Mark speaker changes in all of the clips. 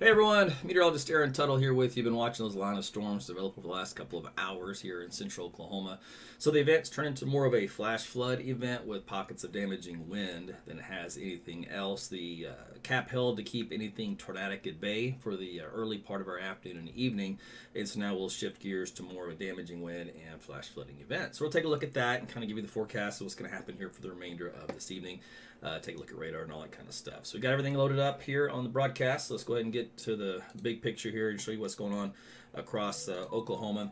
Speaker 1: Hey everyone, Meteorologist Tuttle here with you. Been watching those line of storms develop over the last couple of hours here in central Oklahoma. So the event's turned into more of a flash flood event with pockets of damaging wind than it has anything else. The cap held to keep anything tornadic at bay for the early part of our afternoon and evening. And so now we'll shift gears to more of a damaging wind and flash flooding event. So we'll take a look at that and kind of give you the forecast of what's going to happen here for the remainder of this evening. Take a look at radar and all that kind of stuff. So we got everything loaded up here on the broadcast. So let's go ahead and get to the big picture here and show you what's going on across Oklahoma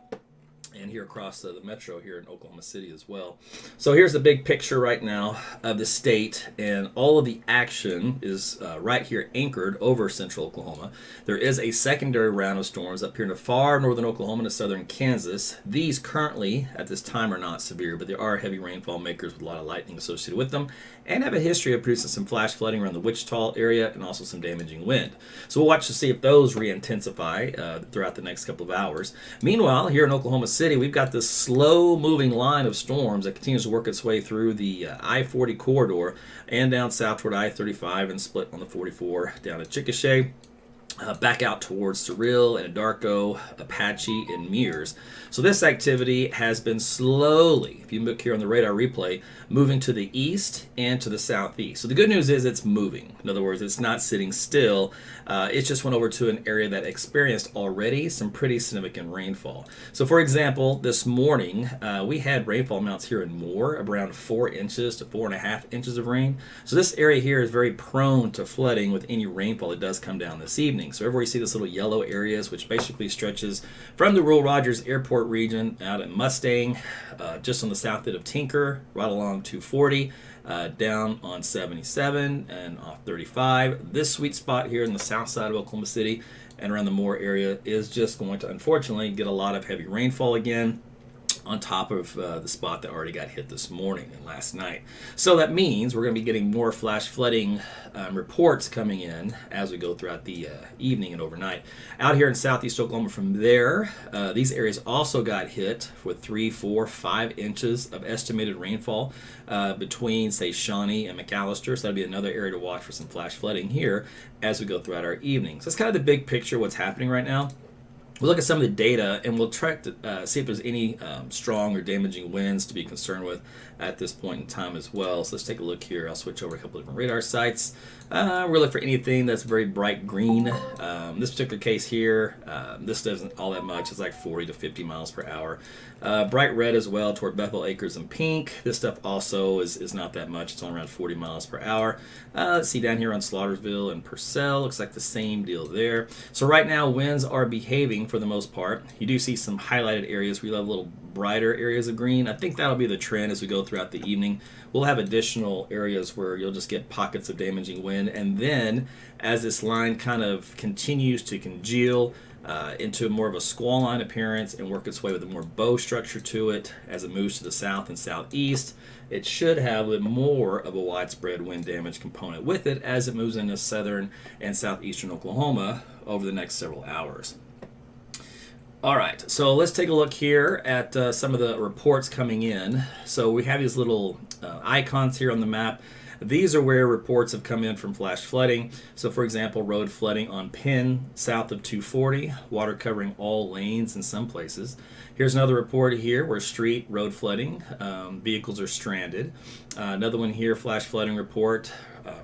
Speaker 1: and here across the metro here in Oklahoma City as well. So here's the big picture right now of the state, and all of the action is right here anchored over central Oklahoma. There is a secondary round of storms up here in the far northern Oklahoma and southern Kansas. These currently at this time are not severe, but there are heavy rainfall makers with a lot of lightning associated with them and have a history of producing some flash flooding around the Wichita area and also some damaging wind. So we'll watch to see if those re-intensify throughout the next couple of hours. Meanwhile, here in Oklahoma City, we've got this slow-moving line of storms that continues to work its way through the I-40 corridor and down south toward I-35 and split on the 44 down to Chickasha. Back out towards Surreal, Anadarko, Apache, and Mears. So this activity has been slowly, if you look here on the radar replay, moving to the east and to the southeast. So the good news is it's moving. In other words, it's not sitting still. It just went over to an area that experienced already some pretty significant rainfall. So for example, this morning, we had rainfall amounts here in Moore of around 4 inches to 4.5 inches of rain. So this area here is very prone to flooding with any rainfall that does come down this evening. So everywhere you see this little yellow areas, which basically stretches from the Rural Rogers Airport region out at Mustang, just on the south end of Tinker, right along 240, down on 77 and off 35. This sweet spot here in the south side of Oklahoma City and around the Moore area is just going to, unfortunately, get a lot of heavy rainfall again, on top of the spot that already got hit this morning and last night. So that means we're going to be getting more flash flooding reports coming in as we go throughout the evening and overnight. Out here in southeast Oklahoma from there, these areas also got hit with 3, 4, 5 inches of estimated rainfall between, say, Shawnee and McAllister. So that'd be another area to watch for some flash flooding here as we go throughout our evening. So that's kind of the big picture of what's happening right now. We'll look at some of the data and we'll try to see if there's any strong or damaging winds to be concerned with at this point in time as well. So let's take a look here. I'll switch over a couple of different radar sites. Really for anything that's very bright green. This particular case here, this doesn't all that much. It's like 40 to 50 miles per hour. Bright red as well toward Bethel Acres and Pink. This stuff also is not that much. It's only around 40 miles per hour. Let's see down here on Slaughtersville and Purcell. Looks like the same deal there. So right now winds are behaving for the most part. You do see some highlighted areas where you have little brighter areas of green. I think that'll be the trend as we go throughout the evening. We'll have additional areas where you'll just get pockets of damaging wind, and then as this line kind of continues to congeal into more of a squall line appearance and work its way with a more bow structure to it as it moves to the south and southeast, it should have a more of a widespread wind damage component with it as it moves into southern and southeastern Oklahoma over the next several hours. All right, so let's take a look here at some of the reports coming in. So we have these little icons here on the map. These are where reports have come in from flash flooding. So for example, road flooding on Penn, south of 240, water covering all lanes in some places. Here's another report here where street road flooding, vehicles are stranded. Another one here, flash flooding report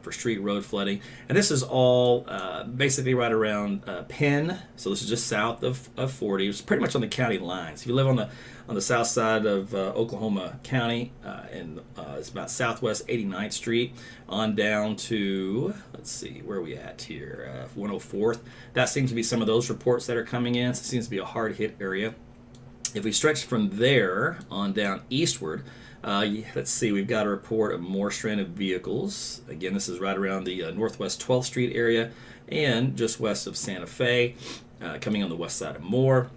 Speaker 1: for street road flooding. And this is all basically right around Penn. So this is just south of 40. It's pretty much on the county lines. If you live on the south side of Oklahoma County, and it's about southwest 89th Street on down to, let's see, where are we at here? 104th. That seems to be some of those reports that are coming in. So it seems to be a hard hit area. If we stretch from there on down eastward, let's see, we've got a report of more stranded vehicles. Again, this is right around the northwest 12th Street area and just west of Santa Fe, coming on the west side of Moore.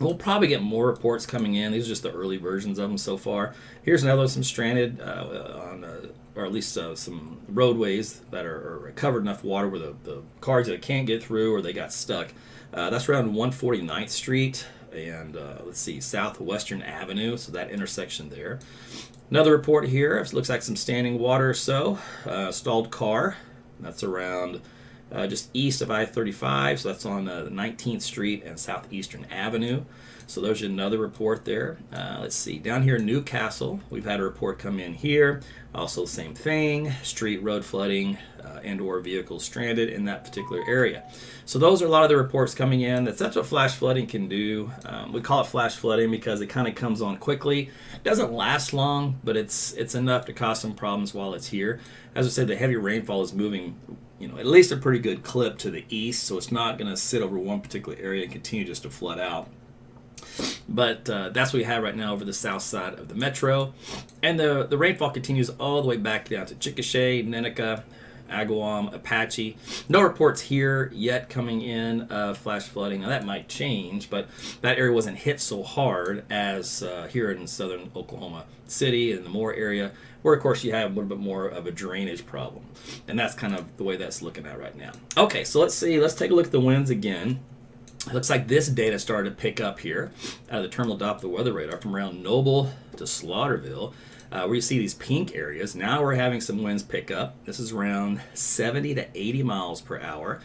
Speaker 1: We'll probably get more reports coming in. These are just the early versions of them so far. Here's another one, some stranded or at least some roadways that are covered enough water where the cars that can't get through or they got stuck. That's around 149th Street and let's see, Southwestern Avenue, so that intersection there. Another report here, it looks like some standing water or so. Stalled car, that's around just east of I-35. So that's on 19th Street and Southeastern Avenue. So there's another report there. Let's see, down here in Newcastle, we've had a report come in here. Also, same thing, street road flooding and or vehicles stranded in that particular area. So those are a lot of the reports coming in. That's what flash flooding can do. We call it flash flooding because it kind of comes on quickly. It doesn't last long, but it's enough to cause some problems while it's here. As I said, the heavy rainfall is moving, at least a pretty good clip to the east, so it's not going to sit over one particular area and continue just to flood out. But that's what we have right now over the south side of the metro. And the rainfall continues all the way back down to Chickasha, Nenica, Agawam, Apache. No reports here yet coming in of flash flooding. Now that might change, but that area wasn't hit so hard as here in southern Oklahoma City and the Moore area, where of course you have a little bit more of a drainage problem. And that's kind of the way that's looking at right now. Okay, so let's take a look at the winds again. It looks like this data started to pick up here out of the terminal Doppler weather radar from around Noble to Slaughterville, where you see these pink areas. Now we're having some winds pick up. This is around 70 to 80 miles per hour.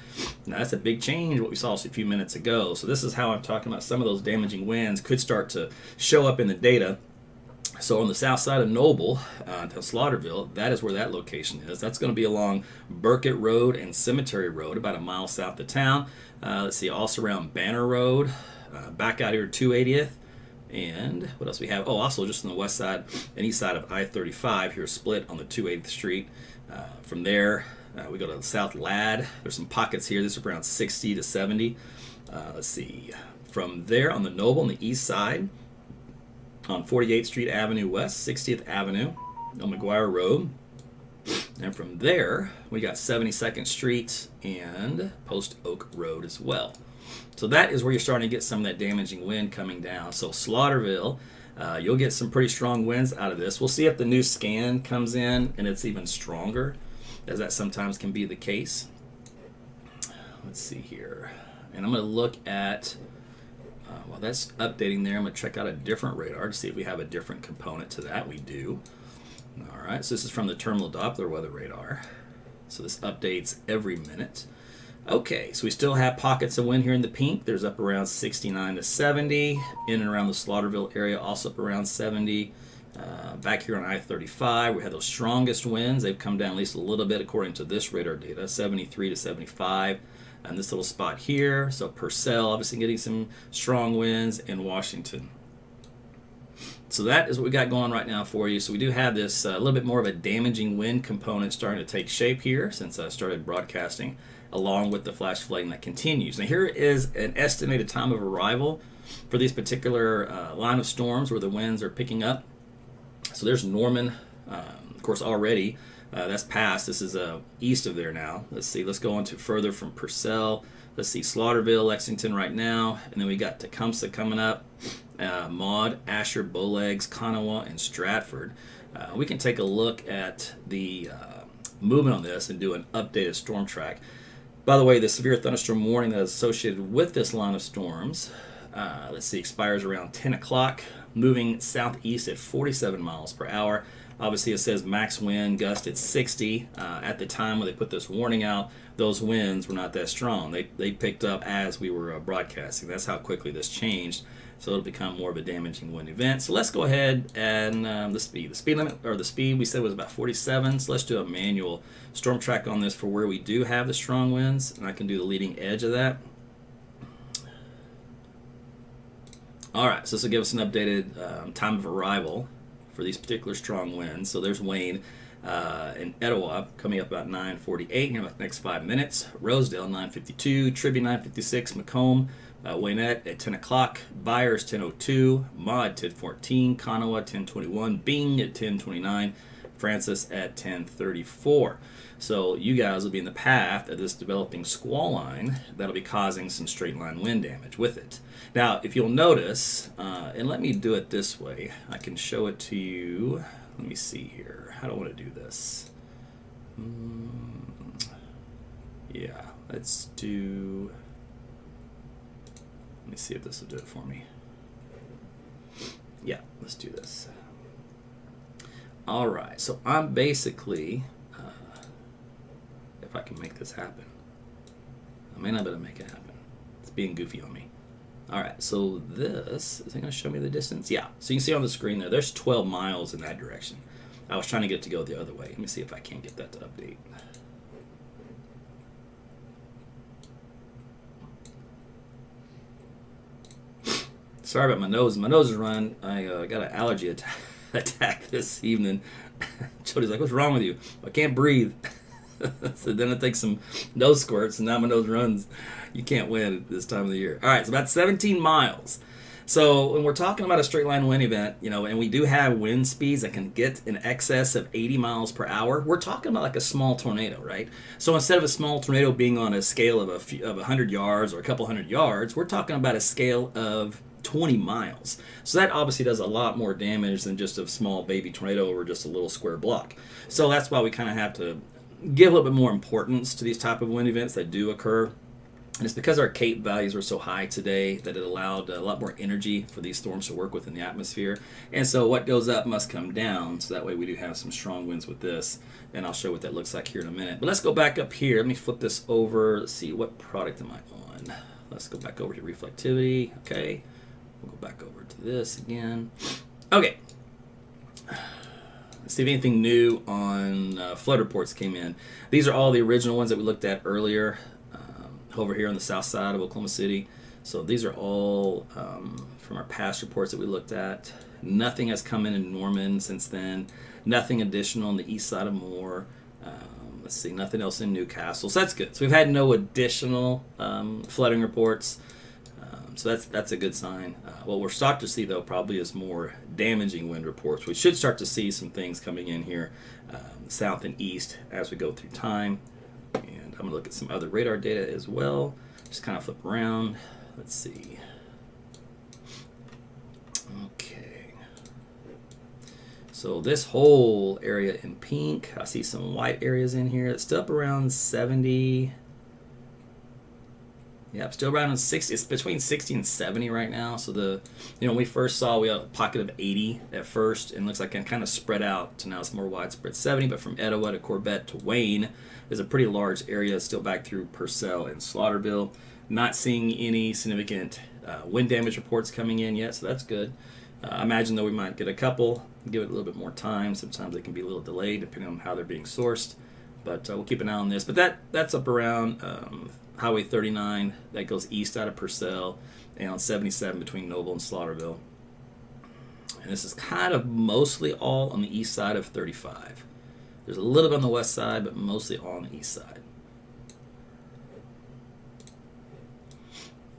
Speaker 1: Now that's a big change what we saw just a few minutes ago. So this is how I'm talking about some of those damaging winds could start to show up in the data. So on the south side of Noble to Slaughterville, that is where that location is. That's going to be along Burkett Road and Cemetery Road, about a mile south of town. Let's see, also around Banner Road, back out here 280th. And what else we have? Oh, also just on the west side and east side of I-35, here split on the 280th Street. From there, we go to South Ladd. There's some pockets here. This is around 60 to 70. Let's see. From there on the Noble on the east side, on 48th Street Avenue West, 60th Avenue, on McGuire Road. And from there, we got 72nd Street and Post Oak Road as well. So that is where you're starting to get some of that damaging wind coming down. So Slaughterville, you'll get some pretty strong winds out of this. We'll see if the new scan comes in and it's even stronger, as that sometimes can be the case. Let's see here. And I'm going to look at... while that's updating there, I'm going to check out a different radar to see if we have a different component to that. We do. All right, so this is from the terminal Doppler weather radar. So this updates every minute. Okay, so we still have pockets of wind here in the pink. There's up around 69 to 70. In and around the Slaughterville area, also up around 70. Back here on I-35, we had those strongest winds. They've come down at least a little bit according to this radar data, 73 to 75. And this little spot here, so Purcell, obviously getting some strong winds in Washington. So that is what we got going right now for you. So we do have this a little bit more of a damaging wind component starting to take shape here since I started broadcasting, along with the flash flooding that continues. Now here is an estimated time of arrival for these particular line of storms where the winds are picking up. So there's Norman, of course, already. That's past. This is east of there now. Let's see. Let's go on to further from Purcell. Let's see, Slaughterville, Lexington right now. And then we got Tecumseh coming up. Maud, Asher, Bowlegs, Kanawha, and Stratford. We can take a look at the movement on this and do an updated storm track. By the way, the severe thunderstorm warning that is associated with this line of storms, let's see, expires around 10 o'clock, moving southeast at 47 miles per hour. Obviously, it says max wind gust at 60. At the time when they put this warning out, those winds were not that strong. They picked up as we were broadcasting. That's how quickly this changed. So it'll become more of a damaging wind event. So let's go ahead and the speed limit, or the speed we said was about 47. So let's do a manual storm track on this for where we do have the strong winds, and I can do the leading edge of that. All right, so this will give us an updated time of arrival for these particular strong winds. So there's Wayne in Etowah coming up about 9:48 here in the next 5 minutes. Rosedale 9:52, Tribby 9:56, Macomb, Waynette at 10 o'clock, Byers 10:02, Maud 10:14, Kanawha 10:21, Bing at 10:29, Francis at 10:34. So you guys will be in the path of this developing squall line that'll be causing some straight line wind damage with it. Now, if you'll notice, and let me do it this way, I can show it to you. Let me see here. How do I want to do this? Yeah, let's do... Let me see if this will do it for me. Yeah, let's do this. All right, so I'm basically, if I can make this happen. I may not be able to make it happen. It's being goofy on me. All right, so this, is it going to show me the distance? Yeah, so you can see on the screen there's 12 miles in that direction. I was trying to get it to go the other way. Let me see if I can get that to update. Sorry about my nose. My nose is running. I got an allergy attack this evening. Jody's like, what's wrong with you? I can't breathe. So then I take some nose squirts, and now my nose runs. You can't win at this time of the year. All right, it's about 17 miles. So when we're talking about a straight line wind event, and we do have wind speeds that can get in excess of 80 miles per hour, we're talking about like a small tornado, right? So instead of a small tornado being on a scale of 100 yards or a couple hundred yards, we're talking about a scale of 20 miles. So that obviously does a lot more damage than just a small baby tornado or just a little square block. So that's why we kind of have to give a little bit more importance to these type of wind events that do occur. And it's because our CAPE values were so high today that it allowed a lot more energy for these storms to work within the atmosphere. And so what goes up must come down. So that way we do have some strong winds with this. And I'll show what that looks like here in a minute. But let's go back up here. Let me flip this over. Let's see, what product am I on? Let's go back over to reflectivity. Okay. We'll go back over to this again. Okay. Let's see if anything new on flood reports came in. These are all the original ones that we looked at earlier over here on the south side of Oklahoma City. So these are all from our past reports that we looked at. Nothing has come in Norman since then. Nothing additional on the east side of Moore. Let's see, nothing else in Newcastle. So that's good. So we've had no additional flooding reports. So that's a good sign. What we're starting to see, though, probably is more damaging wind reports. We should start to see some things coming in here south and east as we go through time. And I'm going to look at some other radar data as well. Just kind of flip around. Let's see. Okay. So this whole area in pink, I see some white areas in here. It's still up around 70. Yeah, still around 60. It's between 60 and 70 right now. So when we first saw, we had a pocket of 80 at first, and it looks like it kind of spread out to now it's more widespread 70. But from Etowah to Corbett to Wayne, there's a pretty large area still back through Purcell and Slaughterville. Not seeing any significant wind damage reports coming in yet, so that's good. I imagine though we might get a couple. Give it a little bit more time. Sometimes they can be a little delayed depending on how they're being sourced. But we'll keep an eye on this. But that's up around Highway 39 that goes east out of Purcell, and on 77 between Noble and Slaughterville. And this is kind of mostly all on the east side of 35. There's a little bit on the west side, but mostly all on the east side.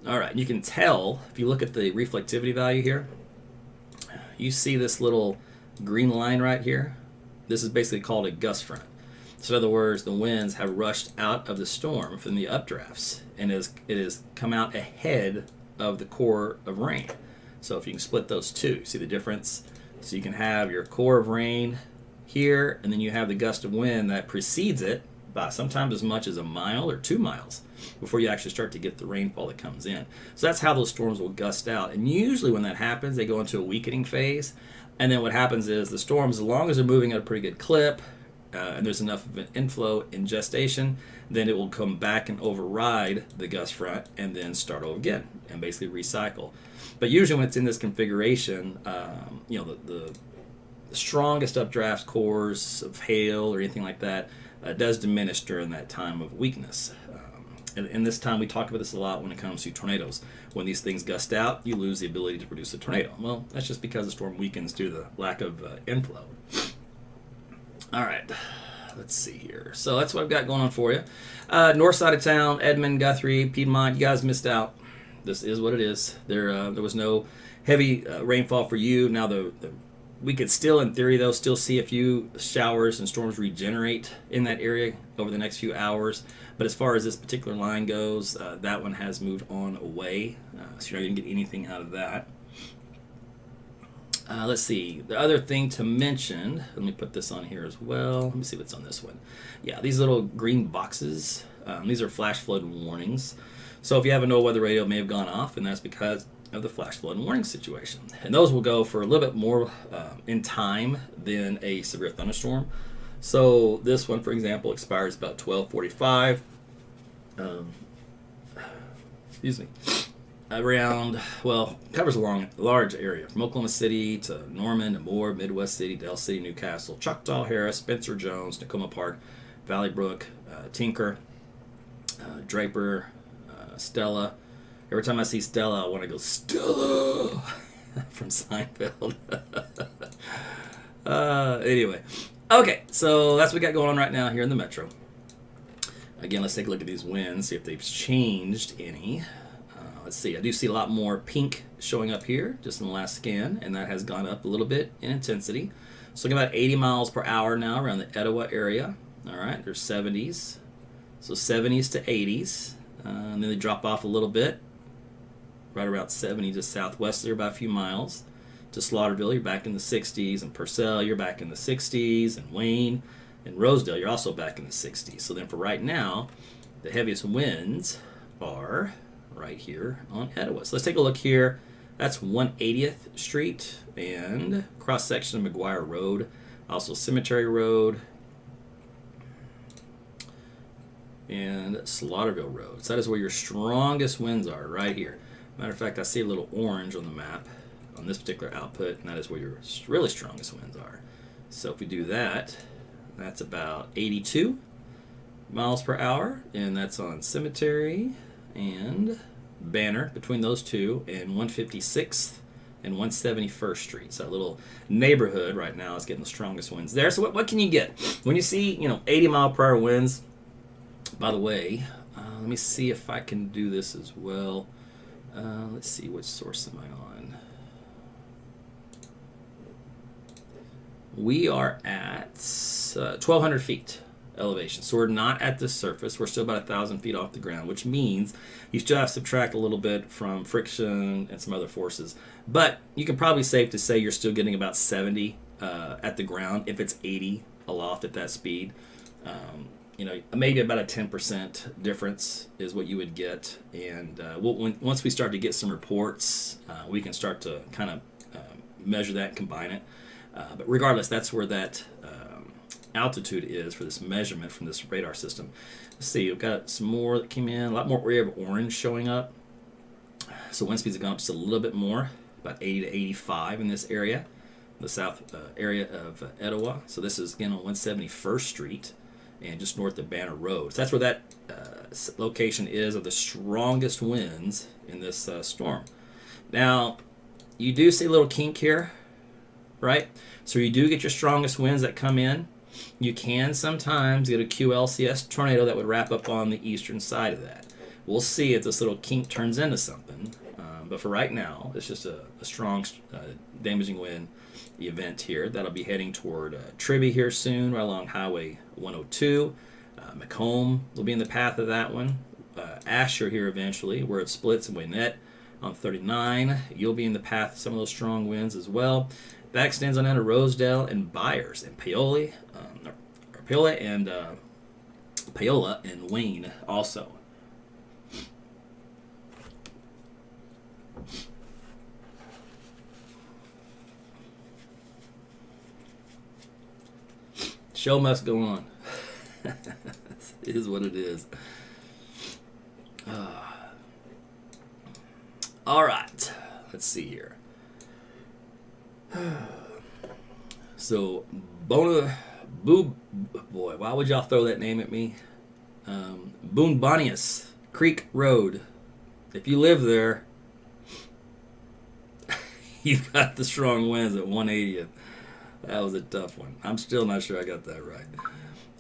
Speaker 1: All right, you can tell if you look at the reflectivity value here, you see this little green line right here. This is basically called a gust front. So in other words, the winds have rushed out of the storm from the updrafts, and it has come out ahead of the core of rain. So if you can split those two, see the difference? So you can have your core of rain here, and then you have the gust of wind that precedes it by sometimes as much as a mile or 2 miles before you actually start to get the rainfall that comes in. So that's how those storms will gust out. And usually when that happens, they go into a weakening phase. And then what happens is the storms, as long as they're moving at a pretty good clip, and there's enough of an inflow in gestation, then it will come back and override the gust front and then start over again and basically recycle. But usually when it's in this configuration, the strongest updraft cores of hail or anything like that does diminish during that time of weakness. And this time we talk about this a lot when it comes to tornadoes. When these things gust out, you lose the ability to produce a tornado. Well, that's just because the storm weakens due to the lack of inflow. All right, let's see here. So that's what I've got going on for you. North side of town, Edmond, Guthrie, Piedmont, you guys missed out. This is what it is. There was no heavy rainfall for you. Now, we could still, in theory, though, still see a few showers and storms regenerate in that area over the next few hours. But as far as this particular line goes, that one has moved on away. So you're not going to get anything out of that. Let's see. The other thing to mention, let me put this on here as well. Let me see what's on this one. Yeah, these little green boxes, these are flash flood warnings. So if you have a NOAA weather radio, it may have gone off, and that's because of the flash flood warning situation. And those will go for a little bit more in time than a severe thunderstorm. So this one, for example, expires about 12:45. excuse me, around, well, covers a large area from Oklahoma City to Norman to Moore, Midwest City, Del City, Newcastle, Choctaw, Harris, Spencer Jones, Tacoma Park, Valley Brook, Tinker, Draper, Stella. Every time I see Stella, I want to go, Stella! From Seinfeld. Anyway. Okay, so that's what we got going on right now here in the metro. Again, let's take a look at these winds, see if they've changed any. Let's see, I do see a lot more pink showing up here just in the last scan, and that has gone up a little bit in intensity. So looking about 80 miles per hour now around the Etowah area. All right, there's 70s. So 70s to 80s. And then they drop off a little bit. Right around 70 just southwest there by a few miles. To Slaughterville, you're back in the 60s. And Purcell, you're back in the 60s. And Wayne and Rosedale, you're also back in the 60s. So then for right now, the heaviest winds are right here on Etowah. So let's take a look here. That's 180th Street and cross section of McGuire Road. Also Cemetery Road and Slaughterville Road. So that is where your strongest winds are, right here. Matter of fact, I see a little orange on the map on this particular output, and that is where your really strongest winds are. So if we do that, that's about 82 miles per hour, and that's on Cemetery and Banner, between those two, and 156th and 171st Street. So that little neighborhood right now is getting the strongest winds there. So what can you get? When you see, 80 mile per hour winds, by the way, let me see if I can do this as well. Let's see, which source am I on? We are at 1,200 feet elevation. So we're not at the surface. We're still about 1,000 feet off the ground, which means you still have to subtract a little bit from friction and some other forces. But you can probably safe to say you're still getting about 70 at the ground if it's 80 aloft at that speed. Maybe about a 10% difference is what you would get. And once we start to get some reports, we can start to kind of measure that and combine it. But regardless, that's where that altitude is for this measurement from this radar system. Let's see, we've got some more that came in, a lot more area of orange showing up. So wind speeds have gone up just a little bit more, about 80 to 85 in this area, the south area of Etowah. So this is again on 171st Street and just north of Banner Road. So that's where that location is of the strongest winds in this storm. Now, you do see a little kink here, right? So you do get your strongest winds that come in. You can sometimes get a QLCS tornado that would wrap up on the eastern side of that. We'll see if this little kink turns into something. But for right now, it's just a strong damaging wind event here. That'll be heading toward Tribby here soon, right along Highway 102. Macomb will be in the path of that one. Asher here eventually, where it splits and Waynette on 39. You'll be in the path of some of those strong winds as well. That extends on into Rosedale and Byers and Paola and Wayne also. Show must go on. It is what it is. All right, let's see here. So, boy, why would y'all throw that name at me? Boonbonius Creek Road. If you live there, you've got the strong winds at 180th. That was a tough one. I'm still not sure I got that right.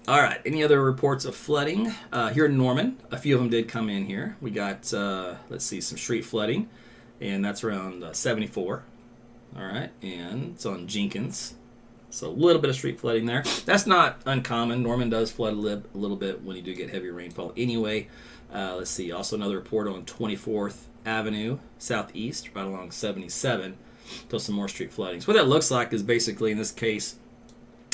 Speaker 1: All right, any other reports of flooding? Here in Norman, a few of them did come in here. We got, let's see, some street flooding, and that's around 74. All right, and it's on Jenkins. So a little bit of street flooding there. That's not uncommon. Norman does flood a little bit when you do get heavy rainfall anyway. Let's see, also another report on 24th Avenue Southeast, right along 77. So some more street flooding. So what that looks like is basically, in this case,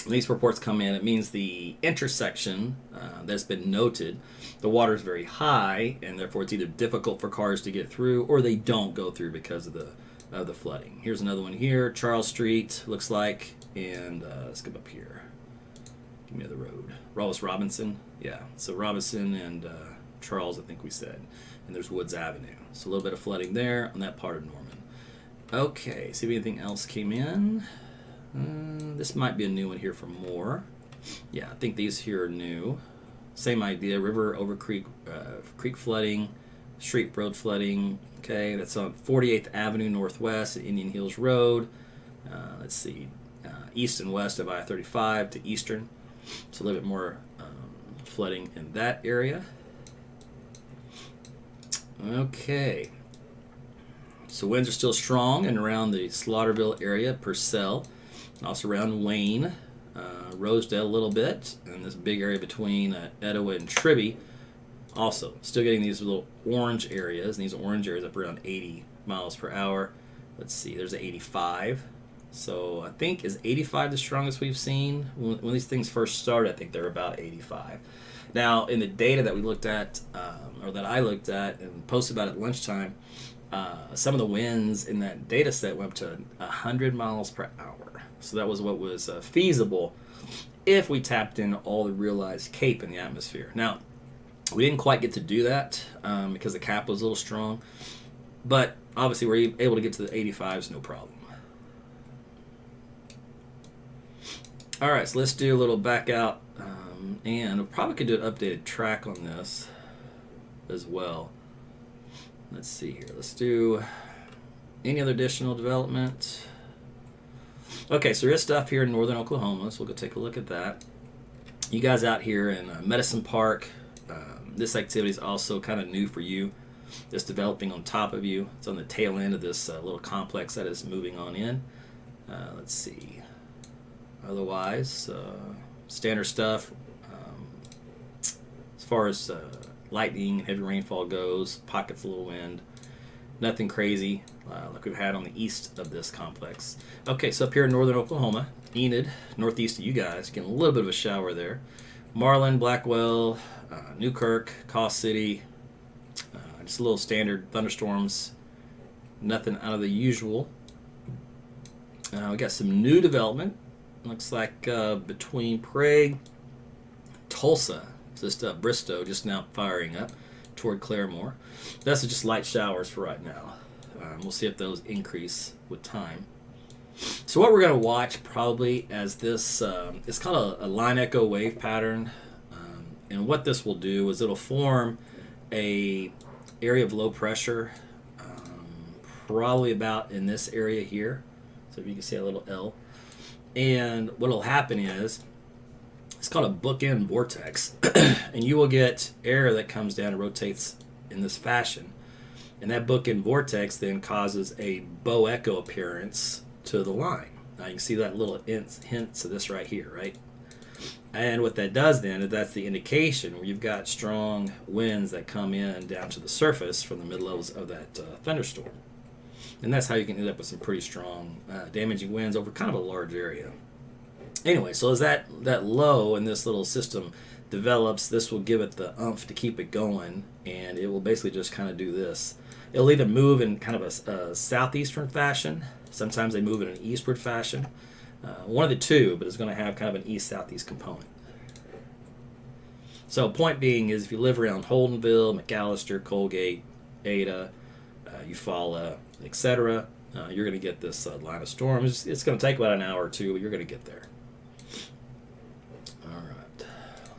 Speaker 1: when these reports come in, it means the intersection that's been noted, the water is very high, and therefore it's either difficult for cars to get through or they don't go through because of the flooding. Here's another one here, Charles Street, looks like, and let's come up here. Give me the road. Robinson, yeah. So Robinson and Charles, I think we said. and there's Woods Avenue. So a little bit of flooding there on that part of Norman. Okay, see if anything else came in. This might be a new one here for more. Yeah, I think these here are new. Same idea, river over creek, creek flooding, street road flooding. Okay, that's on 48th Avenue Northwest at Indian Hills Road. Let's see, east and west of I-35 to Eastern. So a little bit more flooding in that area. Okay. So winds are still strong and around the Slaughterville area, Purcell, and also around Wayne, Rosedale a little bit, and this big area between Etowah and Tribby. Also, still getting these little orange areas, and these orange areas up around 80 miles per hour. Let's see, there's an 85. So I think, is 85 the strongest we've seen? When these things first started, I think they're about 85. Now, in the data that we looked at, or that I looked at and posted about at lunchtime, some of the winds in that data set went up to 100 miles per hour. So that was what was feasible if we tapped in all the realized CAPE in the atmosphere. Now, we didn't quite get to do that because the cap was a little strong, but obviously we're able to get to the 85s no problem. All right, so let's do a little back out, and we probably could do an updated track on this as well. Let's see here. Let's do any other additional development. Okay, so there is stuff here in northern Oklahoma, so we'll go take a look at that. You guys out here in Medicine Park, this activity is also kind of new for you. It's developing on top of you. It's on the tail end of this little complex that is moving on in. Let's see. Otherwise, standard stuff. As far as lightning and heavy rainfall goes, pockets of little wind. Nothing crazy like we've had on the east of this complex. Okay, so up here in northern Oklahoma, Enid, northeast of you guys, getting a little bit of a shower there. Marlin, Blackwell, Newkirk, Caw City, just a little standard thunderstorms. Nothing out of the usual. We got some new development. Looks like between Prague, Tulsa, just Bristow, just now firing up toward Claremore. That's just light showers for right now. We'll see if those increase with time. So what we're going to watch probably as this, it's called a line echo wave pattern. And what this will do is it'll form a area of low pressure, probably about in this area here. So if you can see a little L. And what will happen is, it's called a bookend vortex. And you will get air that comes down and rotates in this fashion. And that bookend vortex then causes a bow echo appearance to the line. Now you can see that little hints of this right here, right? And what that does then is that's the indication where you've got strong winds that come in down to the surface from the mid-levels of that thunderstorm. And that's how you can end up with some pretty strong damaging winds over kind of a large area. Anyway, so as that low in this little system develops, this will give it the oomph to keep it going, and it will basically just kind of do this. It'll either move in kind of a southeastern fashion. Sometimes they move in an eastward fashion. One of the two, but it's going to have kind of an east-southeast component. So point being is if you live around Holdenville, McAllister, Colgate, Ada, Eufaula, etc., you're going to get this line of storms. It's going to take about an hour or two, but you're going to get there. All right,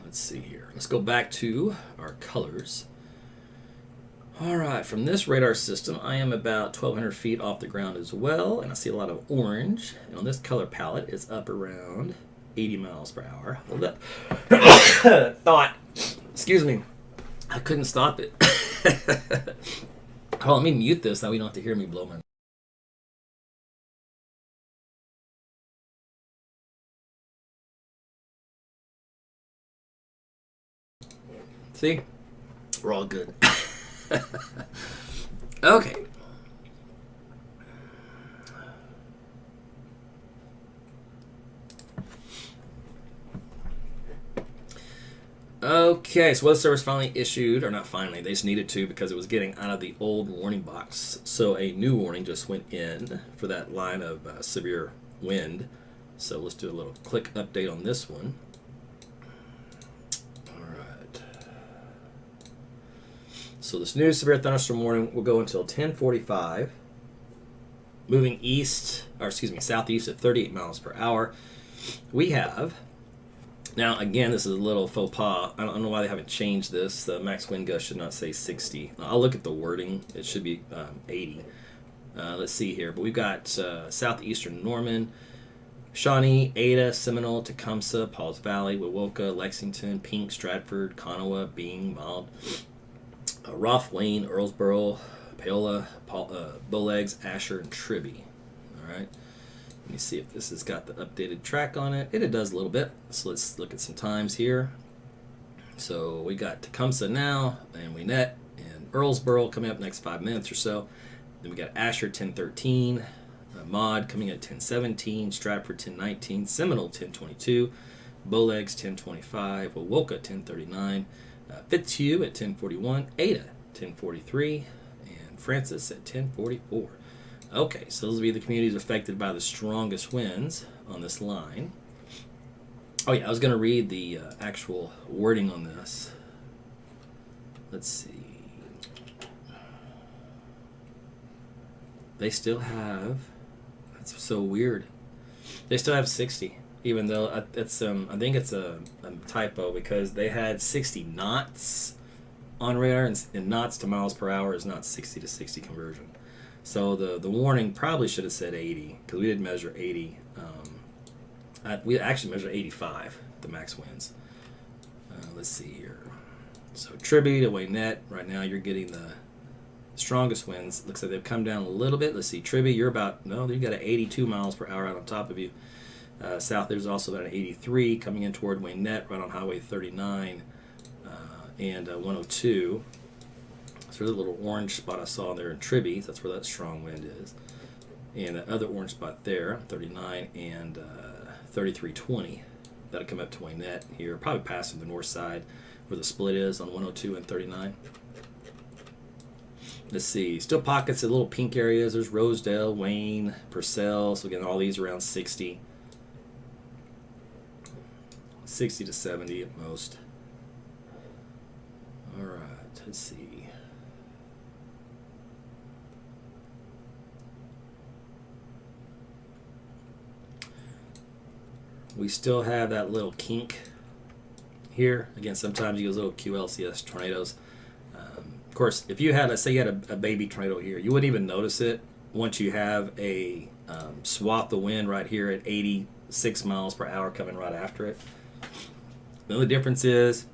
Speaker 1: let's see here. Let's go back to our colors. All right, from this radar system, I am about 1,200 feet off the ground as well, and I see a lot of orange. And on this color palette, it's up around 80 miles per hour. Hold up. Thought. Excuse me. I couldn't stop it. Oh, let me mute this. Now we don't have to hear me blow my... See? We're all good. Okay. Okay, so Weather Service finally issued, or not finally, they just needed to because it was getting out of the old warning box. So a new warning just went in for that line of severe wind. So let's do a little quick update on this one. So this new severe thunderstorm warning will go until 10:45, moving southeast at 38 miles per hour. We have, now again, this is a little faux pas. I don't know why they haven't changed this. The max wind gust should not say 60. I'll look at the wording. It should be 80. Let's see here. But we've got southeastern Norman, Shawnee, Ada, Seminole, Tecumseh, Pauls Valley, Wewoka, Lexington, Pink, Stratford, Kanawha, Byng, Mild, Roth, Wayne, Earlsboro, Paola, Bowlegs, Asher, and Tribby. All right. Let me see if this has got the updated track on it. It does a little bit. So let's look at some times here. So we got Tecumseh now, and Winnett, and Earlsboro coming up next 5 minutes or so. Then we got Asher 10:13, Maud coming at 10:17, Stratford 10:19, Seminole 10:22, Bowlegs 10:25, Wewoka 10:39, Fitzhugh at 10:41, Ada 10:43, and Francis at 10:44. Okay, so those will be the communities affected by the strongest winds on this line. Oh yeah, I was going to read the actual wording on this. Let's see. They still have, that's so weird. They still have 60, even though it's I think it's a typo, because they had 60 knots on radar, and knots to miles per hour is not 60 to 60 conversion. So the warning probably should have said 80, because we did measure 80. We actually measured 85, the max winds. Let's see here. So Tribby to Waynette, right now you're getting the strongest winds. Looks like they've come down a little bit. Let's see, Tribby, you've got an 82 miles per hour out on top of you. South there's also about an 83 coming in toward Waynette, right on Highway 39 and 102. So the little orange spot I saw there in Tribby, that's where that strong wind is. And the other orange spot there, 39 and 3320, that'll come up to Waynette here, probably passing the north side where the split is on 102 and 39. Let's see, still pockets of little pink areas. There's Rosedale, Wayne, Purcell, so again, all these around 60. 60 to 70 at most. All right, let's see. We still have that little kink here. Again, sometimes you get little QLCS tornadoes. Of course, if you had, let's say you had a baby tornado here, you wouldn't even notice it once you have a swath of wind right here at 86 miles per hour coming right after it. The only difference is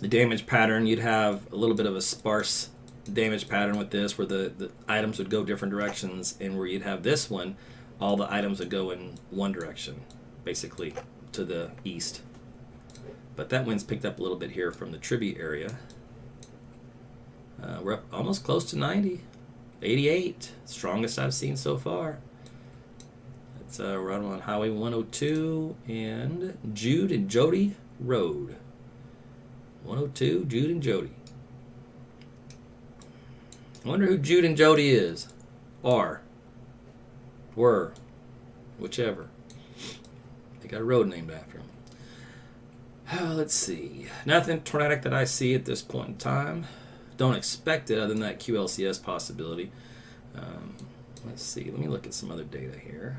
Speaker 1: the damage pattern. You'd have a little bit of a sparse damage pattern with this, where the items would go different directions, and where you'd have this one, all the items would go in one direction, basically to the east. But that wind's picked up a little bit here from the Tribby area. We're up almost close to 90, 88, strongest I've seen so far. It's right on Highway 102 and Jude and Jody Road. 102, Jude and Jody. I wonder who Jude and Jody is. Were, whichever. They got a road named after them. Let's see. Nothing tornadic that I see at this point in time. Don't expect it other than that QLCS possibility. Let's see. Let me look at some other data here.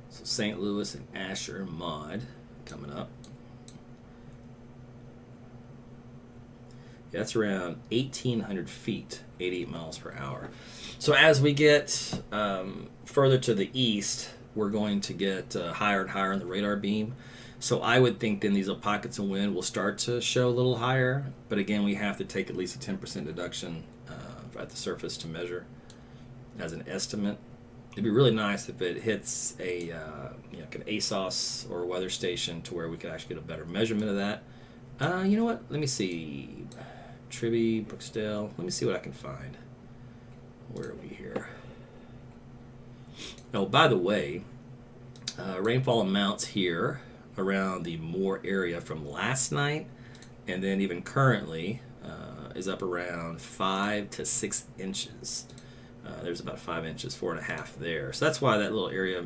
Speaker 1: So St. Louis and Asher and Maud coming up. Yeah, that's around 1,800 feet, 88 miles per hour. So as we get further to the east, we're going to get higher and higher on the radar beam. So I would think then these little pockets of wind will start to show a little higher. But again, we have to take at least a 10% deduction at the surface to measure as an estimate. It'd be really nice if it hits a like an ASOS or a weather station to where we could actually get a better measurement of that. You know what? Let me see. Tribby, Brooksdale. Let me see what I can find. Where are we here? Oh, by the way, rainfall amounts here around the Moore area from last night and then even currently is up around 5 to 6 inches. There's about 5 inches, 4.5 there. So that's why that little area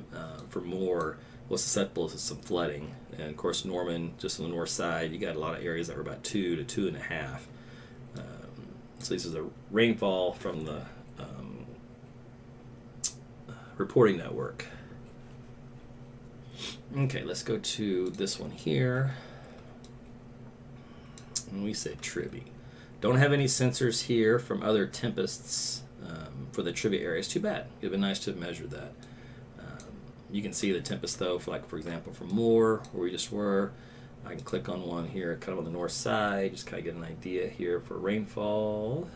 Speaker 1: for Moore was susceptible to some flooding. And of course, Norman, just on the north side, you got a lot of areas that were about 2 to 2.5. So this is a rainfall from the reporting network. Okay, let's go to this one here. And we say Trivy. Don't have any sensors here from other tempests for the Trivy area. It's too bad. It would have been nice to have measured that. You can see the tempest though, for example, from Moore, where we just were. I can click on one here, kind of on the north side, just kind of get an idea here for rainfall.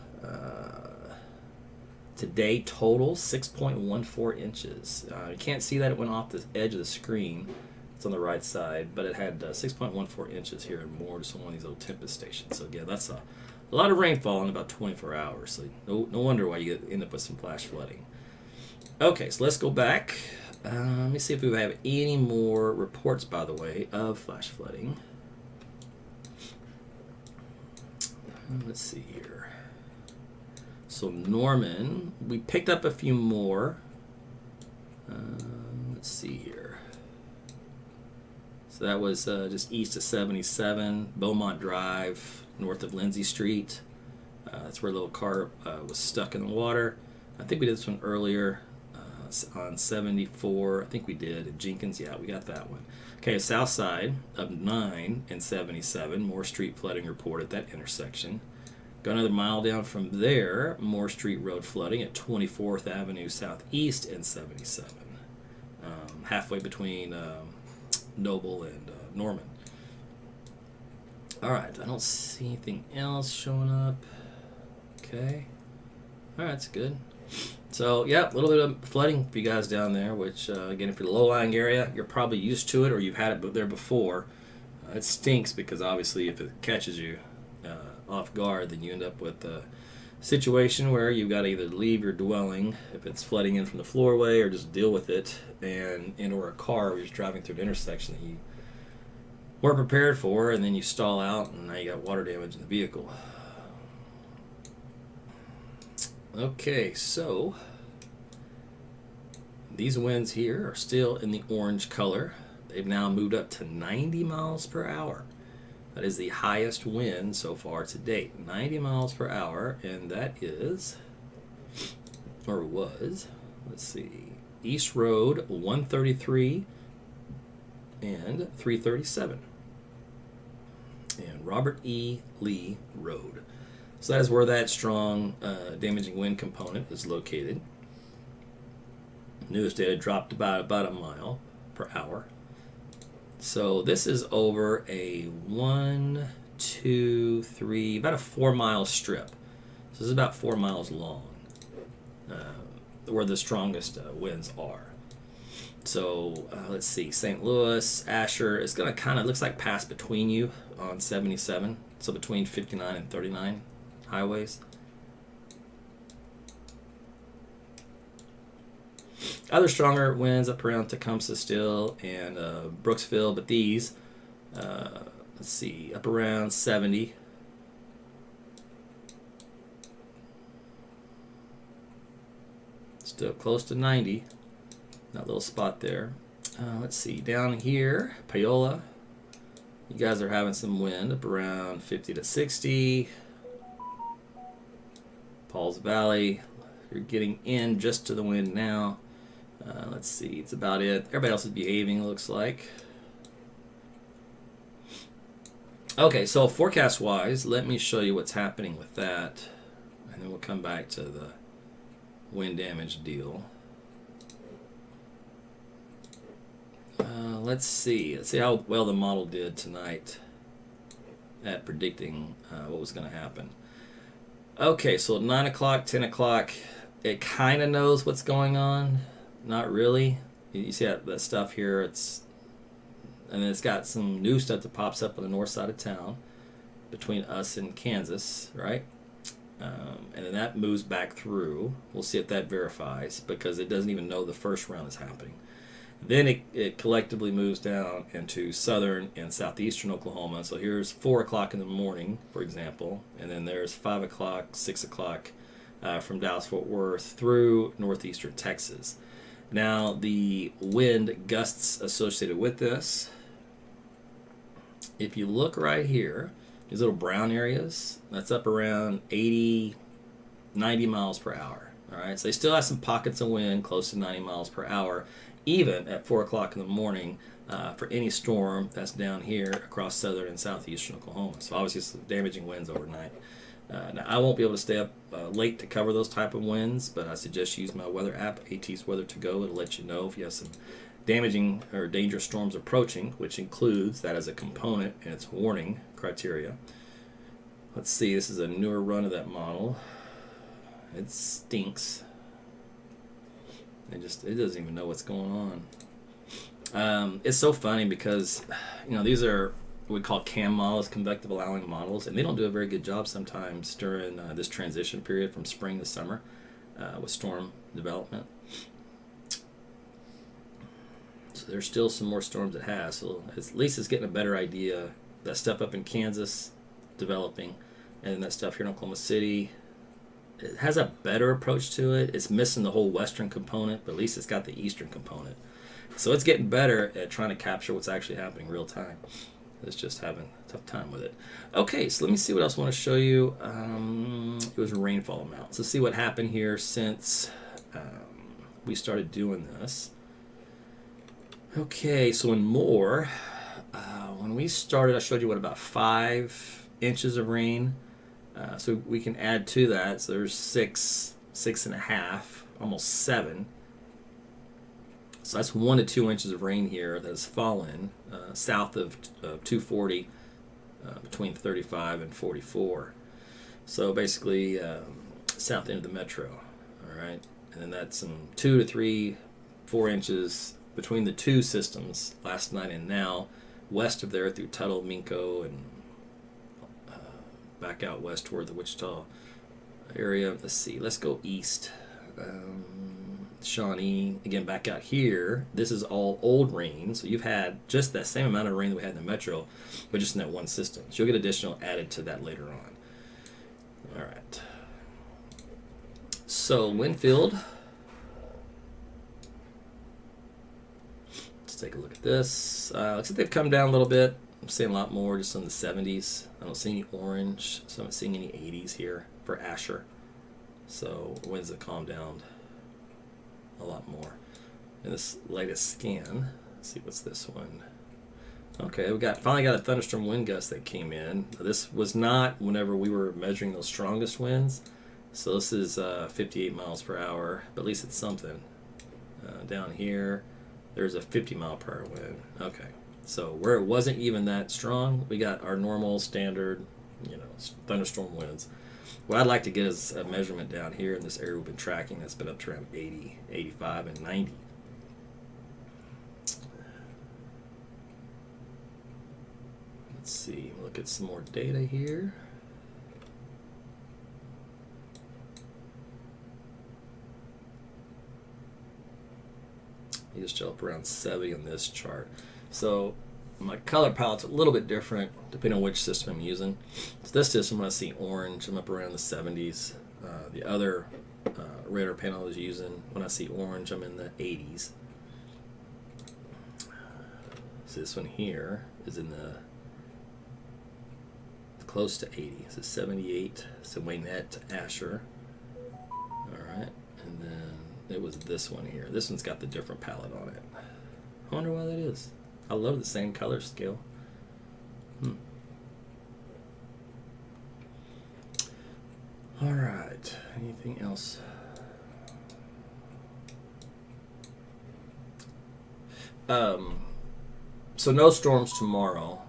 Speaker 1: Today total 6.14 inches. You can't see that it went off the edge of the screen. It's on the right side, but it had 6.14 inches here in Moore, just on one of these little tempest stations. So again, that's a lot of rainfall in about 24 hours. So no wonder why you end up with some flash flooding. Okay, so let's go back. Let me see if we have any more reports, by the way, of flash flooding. Let's see here. So Norman, we picked up a few more. Let's see here. So that was just east of 77, Beaumont Drive, north of Lindsay Street. That's where a little car was stuck in the water. I think we did this one earlier on 74. I think we did at Jenkins. Yeah, we got that one. Okay, south side of 9 and 77, Moore Street flooding report at that intersection. Go another mile down from there, Moore Street Road flooding at 24th Avenue Southeast and 77. Halfway between Noble and Norman. All right, I don't see anything else showing up. Okay. All right, that's good. So, yeah, a little bit of flooding for you guys down there, which, again, if you're the low-lying area, you're probably used to it or you've had it there before. It stinks because, obviously, if it catches you off guard, then you end up with a situation where you've got to either leave your dwelling if it's flooding in from the floorway or just deal with it, or a car where you're just driving through an intersection that you weren't prepared for, and then you stall out, and now you got water damage in the vehicle. Okay, so these winds here are still in the orange color. They've now moved up to 90 miles per hour. That is the highest wind so far to date, 90 miles per hour, and that is, or was, let's see, East Road 133 and 337, and Robert E. Lee Road. So that is where that strong damaging wind component is located. Newest data dropped about a mile per hour. So this is over a 1, 2, 3, about a 4-mile strip. So this is about 4 miles long, where the strongest winds are. So let's see, St. Louis, Asher, it's going to kind of, looks like pass between you on 77. So between 59 and 39 highways. Other stronger winds up around Tecumseh still and Brooksville, but these, let's see, up around 70. Still close to 90. That little spot there. Let's see, down here, Paola, you guys are having some wind up around 50 to 60. Pauls Valley, you're getting in just to the wind now. Let's see, it's about it. Everybody else is behaving, looks like. Okay, so forecast-wise, let me show you what's happening with that, and then we'll come back to the wind damage deal. Let's see how well the model did tonight at predicting what was going to happen. Okay, so at 9 o'clock, 10 o'clock, it kind of knows what's going on. Not really. You see that stuff here, and then it's got some new stuff that pops up on the north side of town between us and Kansas, right? And then that moves back through. We'll see if that verifies because it doesn't even know the first round is happening. Then it collectively moves down into southern and southeastern Oklahoma. So here's 4 o'clock in the morning, for example, and then there's 5 o'clock, 6 o'clock from Dallas-Fort Worth through northeastern Texas. Now, the wind gusts associated with this, if you look right here, these little brown areas, that's up around 80, 90 miles per hour. All right, so they still have some pockets of wind close to 90 miles per hour, even at 4 o'clock in the morning for any storm that's down here across southern and southeastern Oklahoma. So obviously some damaging winds overnight. Now, I won't be able to stay up late to cover those type of winds, but I suggest you use my weather app, AT's Weather to Go. It'll let you know if you have some damaging or dangerous storms approaching, which includes that as a component in its warning criteria. Let's see, this is a newer run of that model. It stinks. It doesn't even know what's going on. It's so funny because, these are what we call CAM models, convective allowing models, and they don't do a very good job sometimes during this transition period from spring to summer with storm development. So there's still some more storms it has. So at least it's getting a better idea. That stuff up in Kansas developing, and then that stuff here in Oklahoma City, it has a better approach to it. It's missing the whole western component, but at least it's got the eastern component. So it's getting better at trying to capture what's actually happening real time. It's just having a tough time with it. Okay, so let me see what else I want to show you. It was rainfall amounts. Let's see what happened here since we started doing this. Okay, so in Moore, when we started, I showed you about 5 inches of rain. So we can add to that. So there's 6.5, almost 7. So that's 1 to 2 inches of rain here that has fallen south of 240, between 35 and 44. So basically south end of the metro. All right, and then that's some 2 to 3, 4 inches between the two systems last night and now, west of there through Tuttle, Minco, and back out west toward the Wichita area. Let's see. Let's go east. Shawnee, again, back out here. This is all old rain, so you've had just that same amount of rain that we had in the metro, but just in that one system. So you'll get additional added to that later on. All right. So Winfield. Let's take a look at this. Looks like they've come down a little bit. I'm seeing a lot more just in the 70s. I don't see any orange, so I'm not seeing any 80s here for Asher. So winds have calmed down a lot more. In this latest scan, let's see what's this one. Okay, we finally got a thunderstorm wind gust that came in. This was not whenever we were measuring those strongest winds. So this is 58 miles per hour, but at least it's something. Down here, there's a 50 mile per hour wind. Okay, so where it wasn't even that strong, we got our normal standard, thunderstorm winds. What I'd like to get is a measurement down here in this area we've been tracking that's been up to around 80, 85, and 90. Let's see, look at some more data here. You just show up around 70 on this chart. So my color palette's a little bit different depending on which system I'm using. So this system, when I see orange, I'm up around the 70s. The other radar panel I was using, when I see orange, I'm in the 80s. So this one here is in the close to 80. This is 78. So Waynette to Asher. All right, and then it was this one here. This one's got the different palette on it. I wonder why that is. I love the same color scale. All right. Anything else? So no storms tomorrow.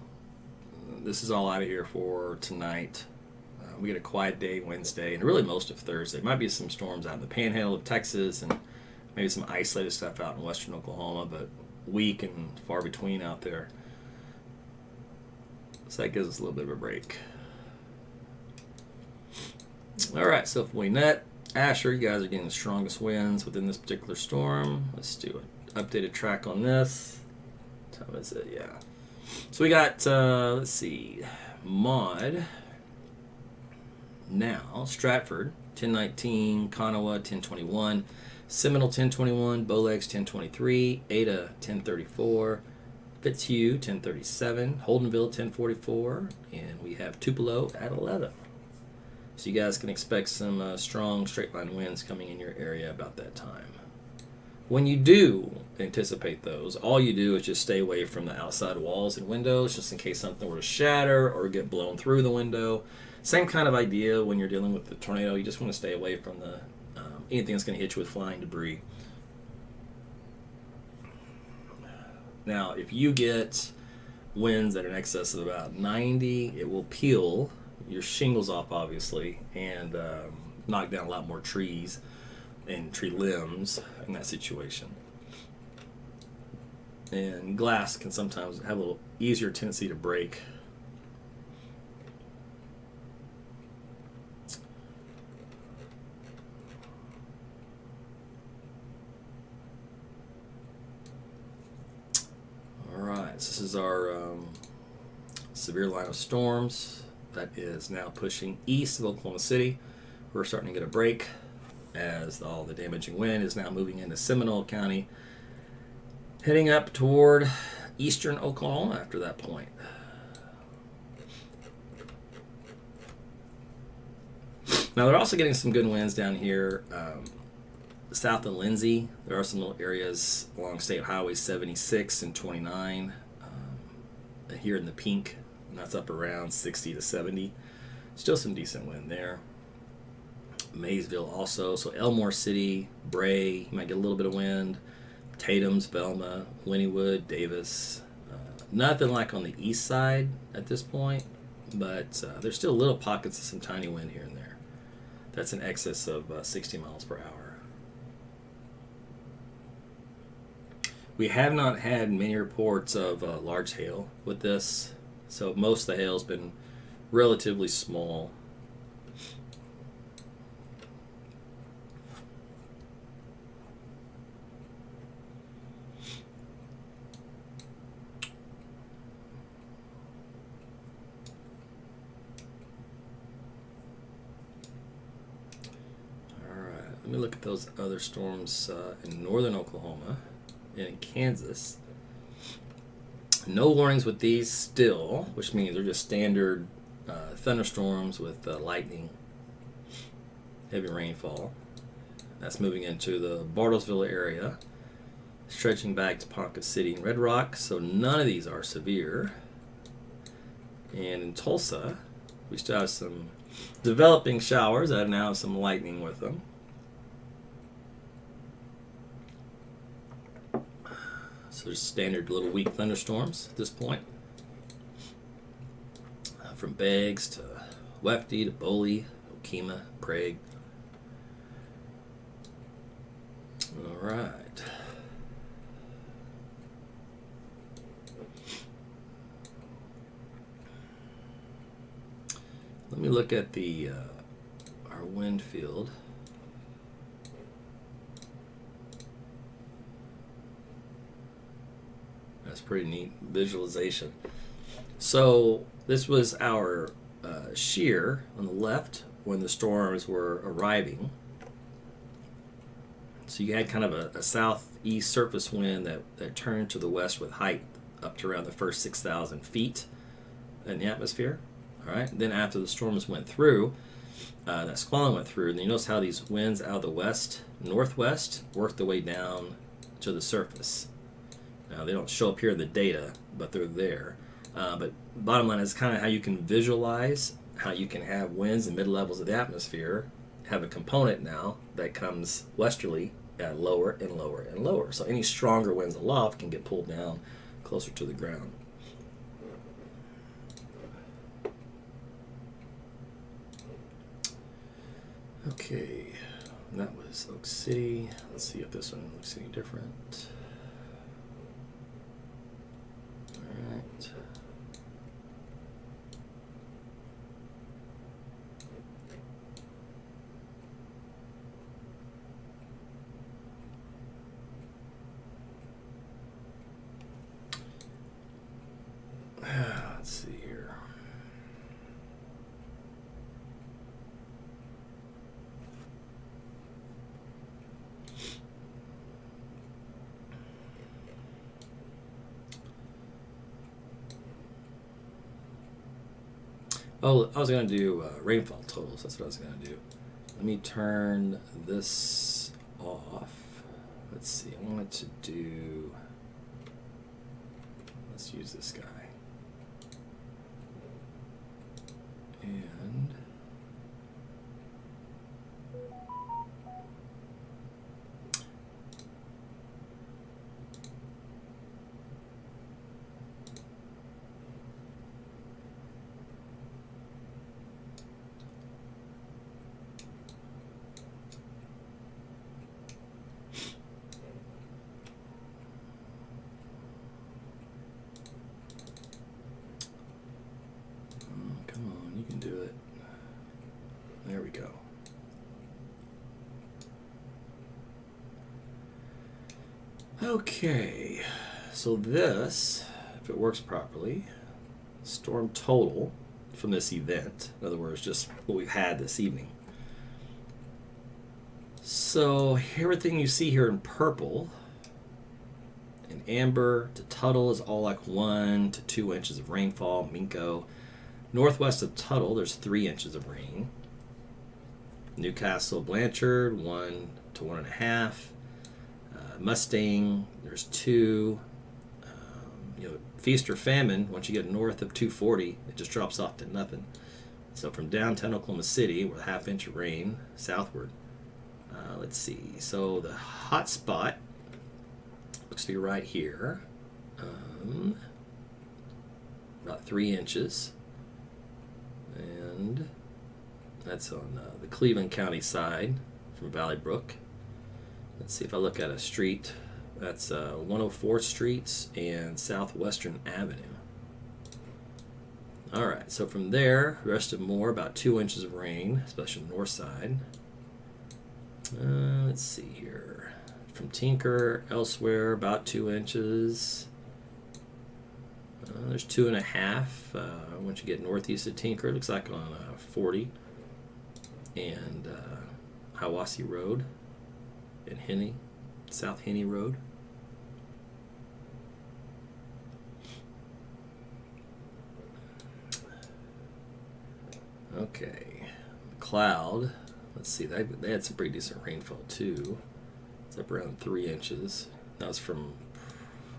Speaker 1: This is all out of here for tonight. We get a quiet day Wednesday and really most of Thursday. Might be some storms out in the panhandle of Texas and maybe some isolated stuff out in western Oklahoma, but weak and far between out there. So that gives us a little bit of a break. All right, so if Waynette, Asher, you guys are getting the strongest winds within this particular storm. Let's do an updated track on this. What time is it? Yeah. So we got, let's see, Maud. Now, Stratford, 1019, Kanawha, 1021, Seminole, 1021, Bowlegs, 1023, Ada, 1034, Fitzhugh, 1037, Holdenville, 1044, and we have Tupelo at 11. So you guys can expect some strong straight line winds coming in your area about that time. When you do anticipate those, all you do is just stay away from the outside walls and windows, just in case something were to shatter or get blown through the window. Same kind of idea when you're dealing with the tornado. You just want to stay away from the anything that's going to hit you with flying debris. Now, if you get winds that are in excess of about 90, it will peel your shingles off, obviously, and knock down a lot more trees and tree limbs in that situation. And glass can sometimes have a little easier tendency to break. All right, so this is our severe line of storms that is now pushing east of Oklahoma City. We're starting to get a break as all the damaging wind is now moving into Seminole County, heading up toward eastern Oklahoma after that point. Now they're also getting some good winds down here south of Lindsay. There are some little areas along State Highway 76 and 29 here in the pink, and that's up around 60 to 70. Still some decent wind there. Maysville also, so Elmore City, Bray, you might get a little bit of wind. Tatum's, Velma, Wynnewood, Davis. Nothing like on the east side at this point, but there's still little pockets of some tiny wind here and there. That's in excess of 60 miles per hour. We have not had many reports of large hail with this, so most of the hail's been relatively small. Let me look at those other storms in northern Oklahoma and in Kansas. No warnings with these still, which means they're just standard thunderstorms with lightning, heavy rainfall. That's moving into the Bartlesville area, stretching back to Ponca City and Red Rock, so none of these are severe. And in Tulsa, we still have some developing showers that now have some lightning with them. So there's standard little weak thunderstorms at this point. From Beggs to Wefty to Boley, Okemah, Prague. All right. Let me look at the our wind field. That's pretty neat visualization. So this was our shear on the left when the storms were arriving. So you had kind of a southeast surface wind that turned to the west with height up to around the first 6,000 feet in the atmosphere. All right. Then after the storms went through, that squalling went through, and you notice how these winds out of the west, northwest, work their way down to the surface. Now, they don't show up here in the data, but they're there. But bottom line is kind of how you can visualize how you can have winds in mid-levels of the atmosphere, have a component now that comes westerly at lower and lower and lower. So any stronger winds aloft can get pulled down closer to the ground. Okay, that was Oak City. Let's see if this one looks any different. All right. Let's see here. Oh, I was going to do rainfall totals. That's what I was going to do. Let me turn this off. Let's see. I wanted to do... Let's use this guy. And... come on, you can do it. There we go. Okay, so this, if it works properly, storm total from this event. In other words, just what we've had this evening. So everything you see here in purple, in amber to Tuttle is all like 1 to 2 inches of rainfall. Minko. Northwest of Tuttle, there's 3 inches of rain. Newcastle, Blanchard, 1 to 1.5. Mustang, there's 2. Feast or famine, once you get north of 240, it just drops off to nothing. So from downtown Oklahoma City, with a ½ inch of rain southward. Let's see. So the hot spot looks to be right here. About 3 inches. And that's on the Cleveland County side from Valley Brook. Let's see if I look at a street. That's 104th Street and Southwestern Avenue. All right, so from there, the rest of Moore, about 2 inches of rain, especially on the north side. Let's see here. From Tinker, elsewhere, about 2 inches. There's 2.5 once you get northeast of Tinker. It looks like on 40 and Hiwassee Road and Henney, South Henney Road. Okay, Cloud. Let's see, they had some pretty decent rainfall too. It's up around 3 inches. That was from,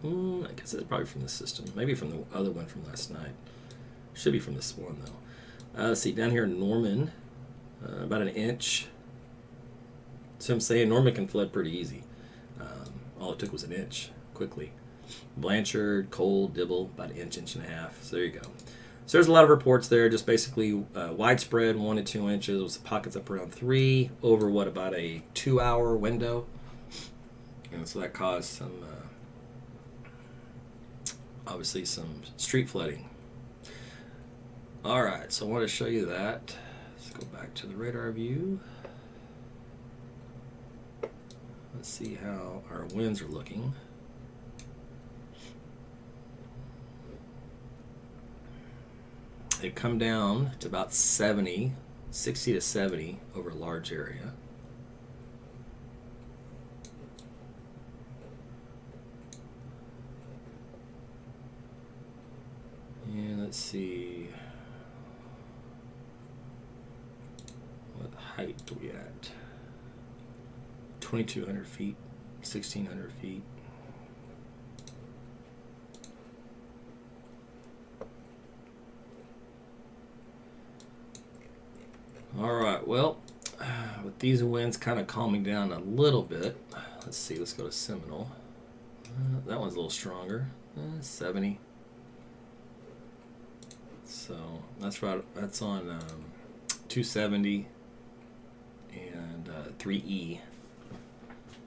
Speaker 1: I guess it's probably from the system. Maybe from the other one from last night. Should be from this one though. Let's see, down here in Norman, about 1 inch. So I'm saying Norman can flood pretty easy. All it took was 1 inch quickly. Blanchard, Cole, Dibble, about 1 inch, 1.5 inches. So there you go. So there's a lot of reports there, just basically widespread 1 to 2 inches, with pockets up around 3 over about a 2-hour window. And so that caused some, obviously some street flooding. All right, so I want to show you that. Let's go back to the radar view. Let's see how our winds are looking. They come down to about 60 to 70 over a large area. And let's see, what height are we at? 2,200 feet, 1,600 feet. All right, well, with these winds kind of calming down a little bit, let's see, let's go to Seminole. That one's a little stronger, 70. So that's right, that's on 270 and 3E.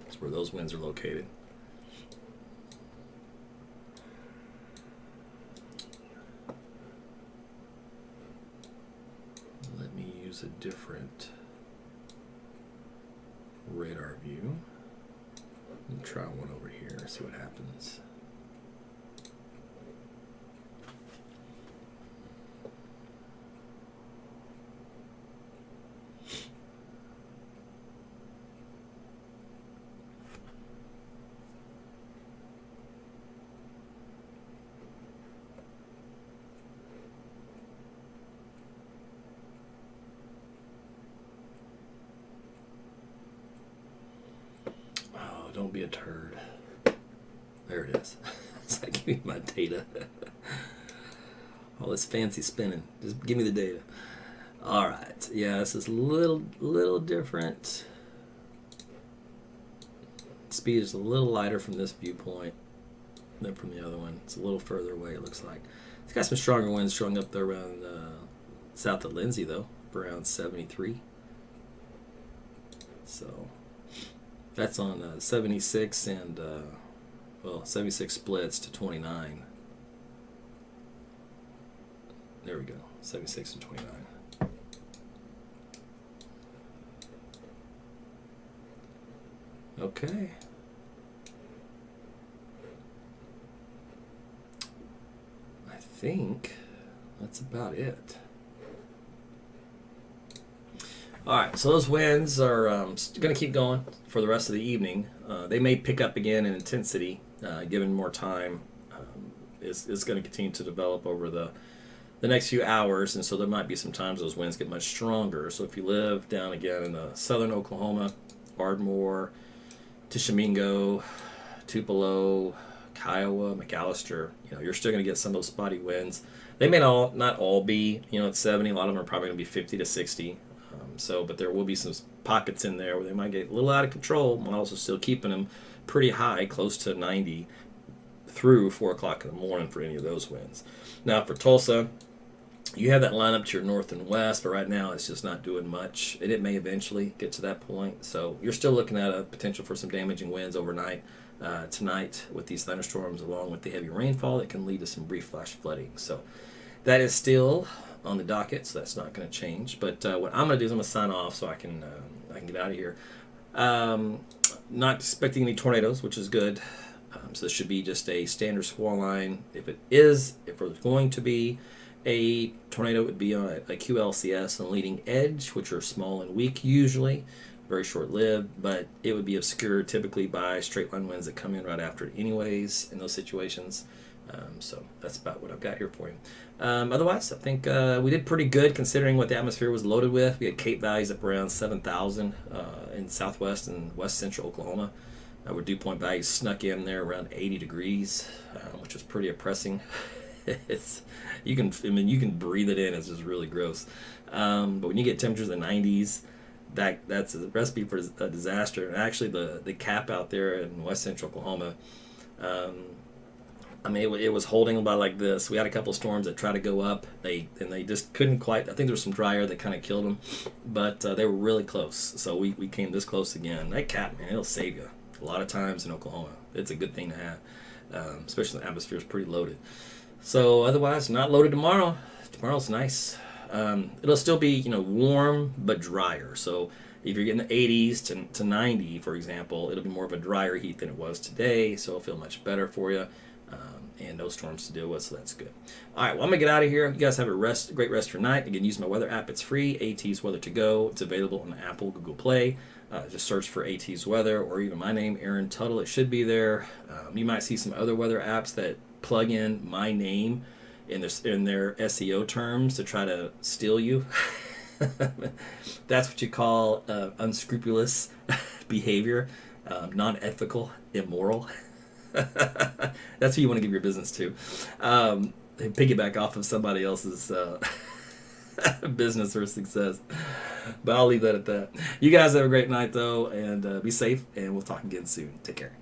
Speaker 1: That's where those winds are located. Let me use a different radar view. Let me try one over here, see what happens. don't be a turd. There it is. It's like, give me my data. All this fancy spinning. Just give me the data. All right. Yeah, this is a little different. Speed is a little lighter from this viewpoint than from the other one. It's a little further away, it looks like. It's got some stronger winds showing up there around south of Lindsay, though, up around 73. So that's on 76 and, 76 splits to 29. There we go, 76 and 29. Okay. I think that's about it. All right, so those winds are going to keep going for the rest of the evening. They may pick up again in intensity, given more time. It's going to continue to develop over the next few hours, and so there might be some times those winds get much stronger. So if you live down again in the southern Oklahoma, Ardmore, Tishomingo, Tupelo, Kiowa, McAllister, you're still going to get some of those spotty winds. They may not all be, at 70. A lot of them are probably going to be 50 to 60. But there will be some pockets in there where they might get a little out of control. Models are still keeping them pretty high, close to 90 through 4 o'clock in the morning for any of those winds. Now for Tulsa, you have that line up to your north and west, but right now it's just not doing much. And it may eventually get to that point. So you're still looking at a potential for some damaging winds overnight tonight with these thunderstorms, along with the heavy rainfall that can lead to some brief flash flooding. So that is still on the docket, so that's not going to change. But what I'm going to do is I'm going to sign off so I can get out of here. Not expecting any tornadoes, which is good. So this should be just a standard squall line. If there's going to be a tornado, it would be on a QLCS on the leading edge, which are small and weak usually, very short-lived, but it would be obscured typically by straight line winds that come in right after it anyways in those situations. So that's about what I've got here for you. Otherwise, I think we did pretty good considering what the atmosphere was loaded with. We had Cape values up around 7,000 in southwest and west central Oklahoma, where dew point values snuck in there around 80 degrees, which was pretty oppressing. You can breathe it in. It's just really gross. But when you get temperatures in the 90s, that's a recipe for a disaster. And actually, the cap out there in west central Oklahoma. It was holding about like this. We had a couple of storms that tried to go up. They just couldn't quite. I think there was some dry air that kind of killed them, but they were really close. So we came this close again. That cap, man, it'll save you a lot of times in Oklahoma. It's a good thing to have, especially the atmosphere is pretty loaded. So otherwise, not loaded tomorrow. Tomorrow's nice. It'll still be warm but drier. So if you're getting the 80s to 90, for example, it'll be more of a drier heat than it was today. So it'll feel much better for you. And no storms to deal with, so that's good. All right, well, I'm going to get out of here. You guys have a great rest for tonight. Again, use my weather app. It's free, AT's Weather to Go. It's available on Apple, Google Play. Just search for AT's Weather or even my name, Aaron Tuttle. It should be there. You might see some other weather apps that plug in my name in their SEO terms to try to steal you. That's what you call unscrupulous behavior, non-ethical, immoral. That's who you want to give your business to. Piggyback off of somebody else's business or success. But I'll leave that at that. You guys have a great night, though, and be safe, and we'll talk again soon. Take care.